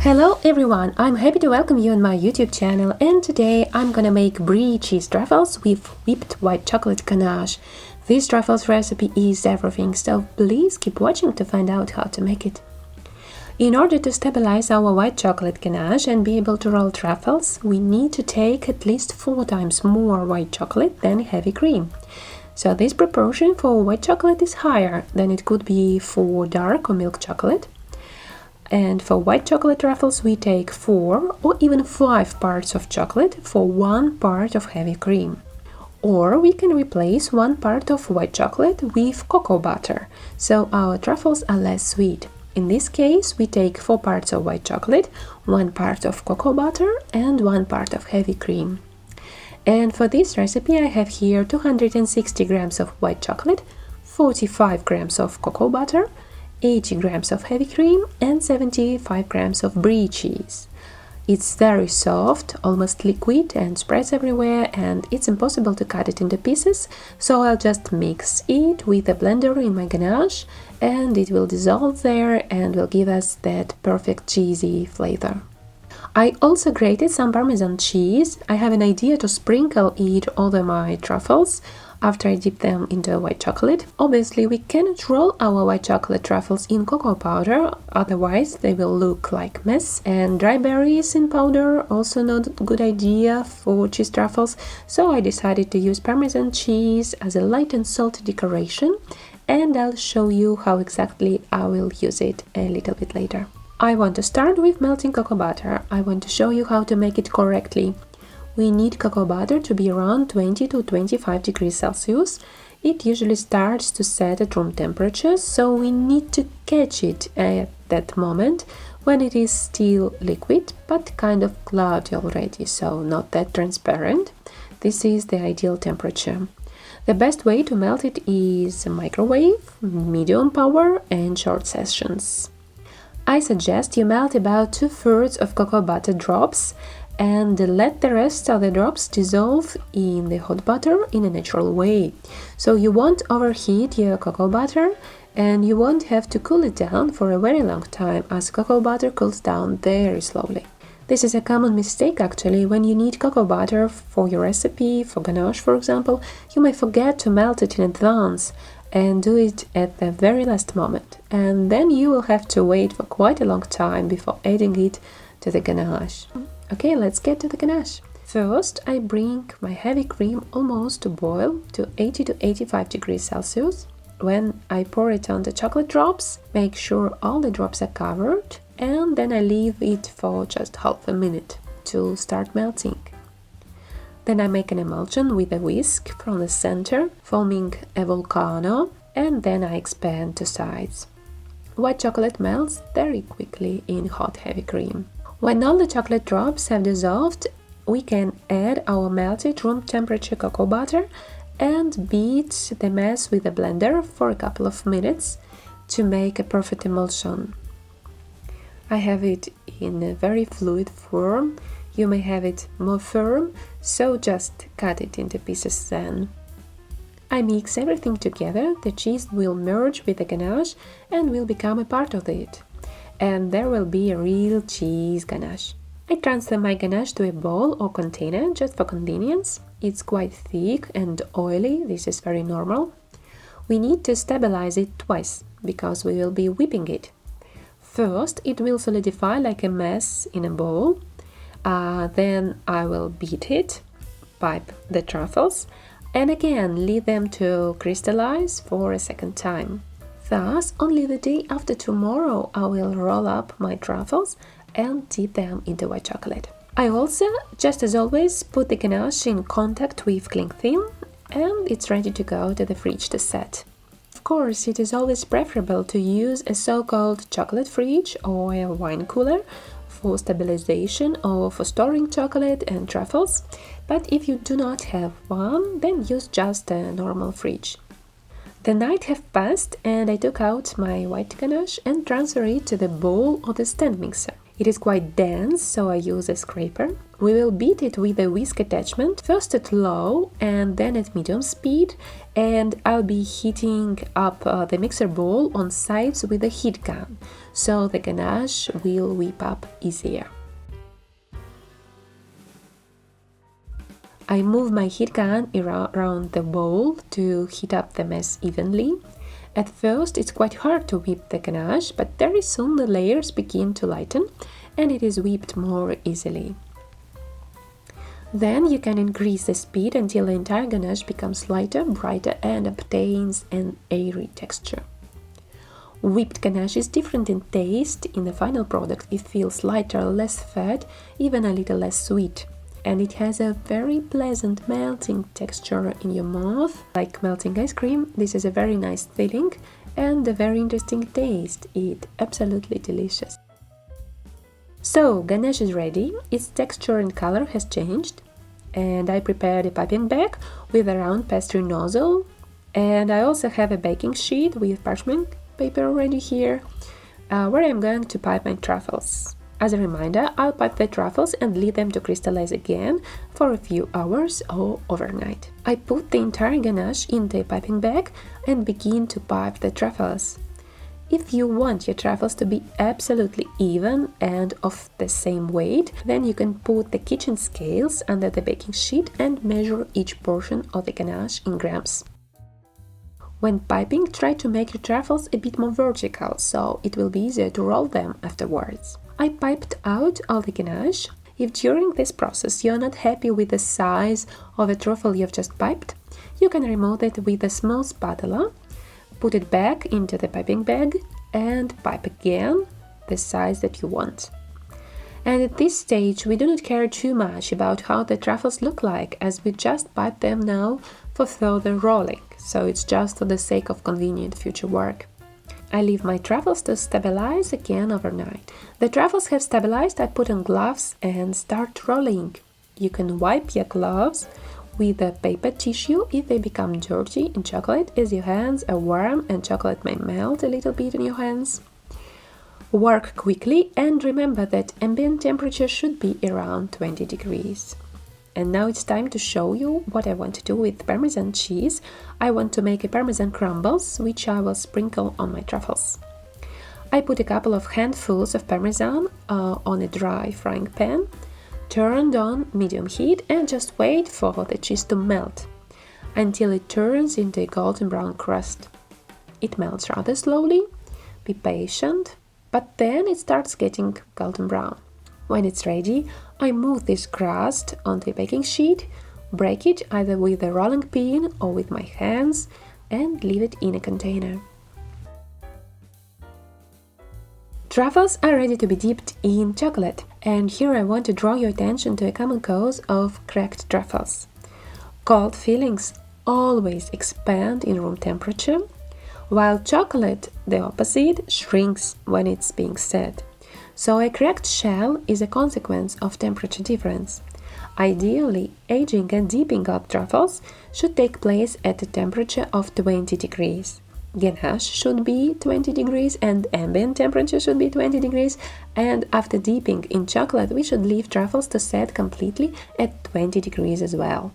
Hello everyone, I'm happy to welcome you on my YouTube channel, and today I'm gonna make Brie cheese truffles with whipped white chocolate ganache. This truffles recipe is everything, so please keep watching to find out how to make it. In order to stabilize our white chocolate ganache and be able to roll truffles, we need to take at least 4 times more white chocolate than heavy cream. So this proportion for white chocolate is higher than it could be for dark or milk chocolate. And for white chocolate truffles, we take 4 or even 5 parts of chocolate for 1 part of heavy cream. Or we can replace 1 part of white chocolate with cocoa butter, so our truffles are less sweet. In this case, we take 4 parts of white chocolate, 1 part of cocoa butter, and 1 part of heavy cream. And for this recipe, I have here 260 grams of white chocolate, 45 grams of cocoa butter, 80 grams of heavy cream, and 75 grams of Brie cheese. It's very soft, almost liquid, and spreads everywhere, and it's impossible to cut it into pieces, so I'll just mix it with a blender in my ganache, and it will dissolve there and will give us that perfect cheesy flavor. I also grated some Parmesan cheese. I have an idea to sprinkle it over my truffles after I dip them into white chocolate. Obviously, we cannot roll our white chocolate truffles in cocoa powder, otherwise they will look like mess. And dry berries in powder, also not a good idea for cheese truffles, so I decided to use Parmesan cheese as a light and salty decoration, and I'll show you how exactly I will use it a little bit later. I want to start with melting cocoa butter. I want to show you how to make it correctly. We need cocoa butter to be around 20 to 25 degrees Celsius. It usually starts to set at room temperature, so we need to catch it at that moment when it is still liquid but kind of cloudy already, so not that transparent. This is the ideal temperature. The best way to melt it is microwave, medium power, and short sessions. I suggest you melt about 2/3 of cocoa butter drops and let the rest of the drops dissolve in the hot butter in a natural way. So you won't overheat your cocoa butter and you won't have to cool it down for a very long time, as cocoa butter cools down very slowly. This is a common mistake actually. When you need cocoa butter for your recipe, for ganache for example, you may forget to melt it in advance and do it at the very last moment, and then you will have to wait for quite a long time before adding it to the ganache. Okay, let's get to the ganache. First, I bring my heavy cream almost to boil to 80 to 85 degrees Celsius. When I pour it on the chocolate drops, make sure all the drops are covered, and then I leave it for just half a minute to start melting. Then I make an emulsion with a whisk from the center, forming a volcano, and then I expand to sides. White chocolate melts very quickly in hot heavy cream. When all the chocolate drops have dissolved, we can add our melted room temperature cocoa butter and beat the mess with a blender for a couple of minutes to make a perfect emulsion. I have it in a very fluid form. You may have it more firm, so just cut it into pieces then. I mix everything together. The cheese will merge with the ganache and will become a part of it. And there will be a real cheese ganache. I transfer my ganache to a bowl or container just for convenience. It's quite thick and oily. This is very normal. We need to stabilize it twice because we will be whipping it. First, it will solidify like a mess in a bowl. Then I will beat it, pipe the truffles, and again leave them to crystallize for a second time. Thus, only the day after tomorrow I will roll up my truffles and dip them into white chocolate. I also, just as always, put the ganache in contact with cling film, and it's ready to go to the fridge to set. Of course, it is always preferable to use a so-called chocolate fridge or a wine cooler for stabilization or for storing chocolate and truffles, but if you do not have one, then use just a normal fridge. The night have passed and I took out my white ganache and transfer it to the bowl or the stand mixer. It is quite dense, so I use a scraper. We will beat it with a whisk attachment, first at low and then at medium speed, and I'll be heating up the mixer bowl on sides with a heat gun, so the ganache will whip up easier. I move my heat gun around the bowl to heat up the mess evenly. At first it's quite hard to whip the ganache, but very soon the layers begin to lighten and it is whipped more easily. Then you can increase the speed until the entire ganache becomes lighter, brighter and obtains an airy texture. Whipped ganache is different in taste. In the final product it feels lighter, less fat, even a little less sweet. And it has a very pleasant melting texture in your mouth, like melting ice cream. This is a very nice feeling and a very interesting taste. It's absolutely delicious. So, ganache is ready, its texture and color has changed, and I prepared a piping bag with a round pastry nozzle, and I also have a baking sheet with parchment paper already here, where I'm going to pipe my truffles. As a reminder, I'll pipe the truffles and leave them to crystallize again for a few hours or overnight. I put the entire ganache into a piping bag and begin to pipe the truffles. If you want your truffles to be absolutely even and of the same weight, then you can put the kitchen scales under the baking sheet and measure each portion of the ganache in grams. When piping, try to make your truffles a bit more vertical, so it will be easier to roll them afterwards. I piped out all the ganache. If during this process you're not happy with the size of the truffle you've just piped, you can remove it with a small spatula, put it back into the piping bag and pipe again the size that you want. And at this stage we do not care too much about how the truffles look like, as we just pipe them now for further rolling, so it's just for the sake of convenient future work. I leave my truffles to stabilize again overnight. The truffles have stabilized, I put on gloves and start rolling. You can wipe your gloves with a paper tissue if they become dirty in chocolate, as your hands are warm and chocolate may melt a little bit in your hands. Work quickly and remember that ambient temperature should be around 20 degrees. And now it's time to show you what I want to do with Parmesan cheese. I want to make a Parmesan crumbles, which I will sprinkle on my truffles. I put a couple of handfuls of Parmesan on a dry frying pan, turned on medium heat and just wait for the cheese to melt until it turns into a golden brown crust. It melts rather slowly, be patient, but then it starts getting golden brown. When it's ready, I move this crust onto a baking sheet, break it either with a rolling pin or with my hands, and leave it in a container. Truffles are ready to be dipped in chocolate, and here I want to draw your attention to a common cause of cracked truffles. Cold fillings always expand in room temperature, while chocolate, the opposite, shrinks when it's being set. So a cracked shell is a consequence of temperature difference. Ideally, aging and dipping of truffles should take place at a temperature of 20 degrees. Ganache should be 20 degrees and ambient temperature should be 20 degrees, and after dipping in chocolate we should leave truffles to set completely at 20 degrees as well.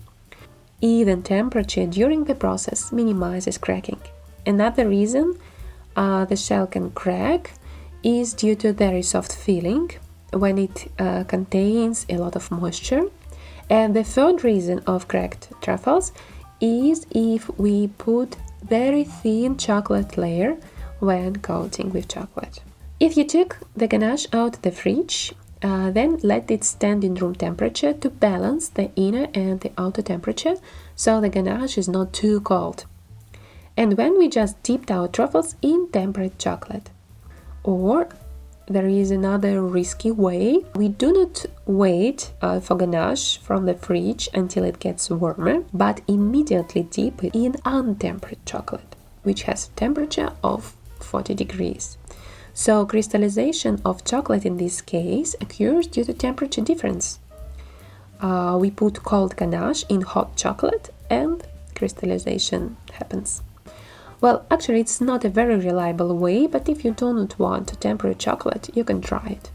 Even temperature during the process minimizes cracking. Another reason the shell can crack is due to very soft filling when it contains a lot of moisture. And the third reason of cracked truffles is if we put very thin chocolate layer when coating with chocolate. If you took the ganache out of the fridge, then let it stand in room temperature to balance the inner and the outer temperature, so the ganache is not too cold. And when we just dipped our truffles in temperate chocolate. Or there is another risky way. We do not wait for ganache from the fridge until it gets warmer, but immediately dip it in untempered chocolate, which has a temperature of 40 degrees. So crystallization of chocolate in this case occurs due to temperature difference. We put cold ganache in hot chocolate and crystallization happens. Well, actually it's not a very reliable way, but if you do not want to temper chocolate, you can try it.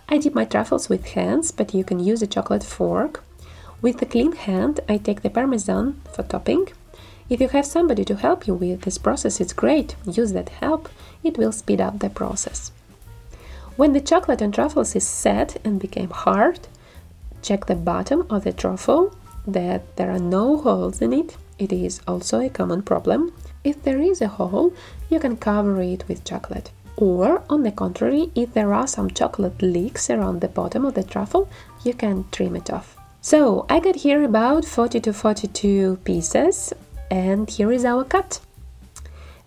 I dip my truffles with hands, but you can use a chocolate fork. With a clean hand, I take the Parmesan for topping. If you have somebody to help you with this process, it's great. Use that help, it will speed up the process. When the chocolate and truffles is set and became hard, check the bottom of the truffle that there are no holes in it. It is also a common problem. If there is a hole, you can cover it with chocolate. Or, on the contrary, if there are some chocolate leaks around the bottom of the truffle, you can trim it off. So, I got here about 40 to 42 pieces, and here is our cut.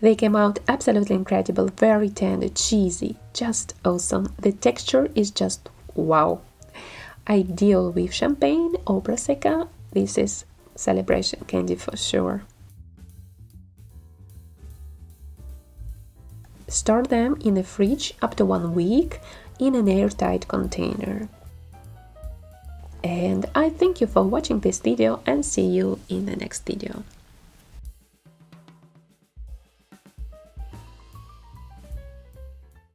They came out absolutely incredible, very tender, cheesy, just awesome. The texture is just wow. Ideal with champagne or prosecco. This is celebration candy for sure. Store them in the fridge up to 1 week in an airtight container. And I thank you for watching this video and see you in the next video.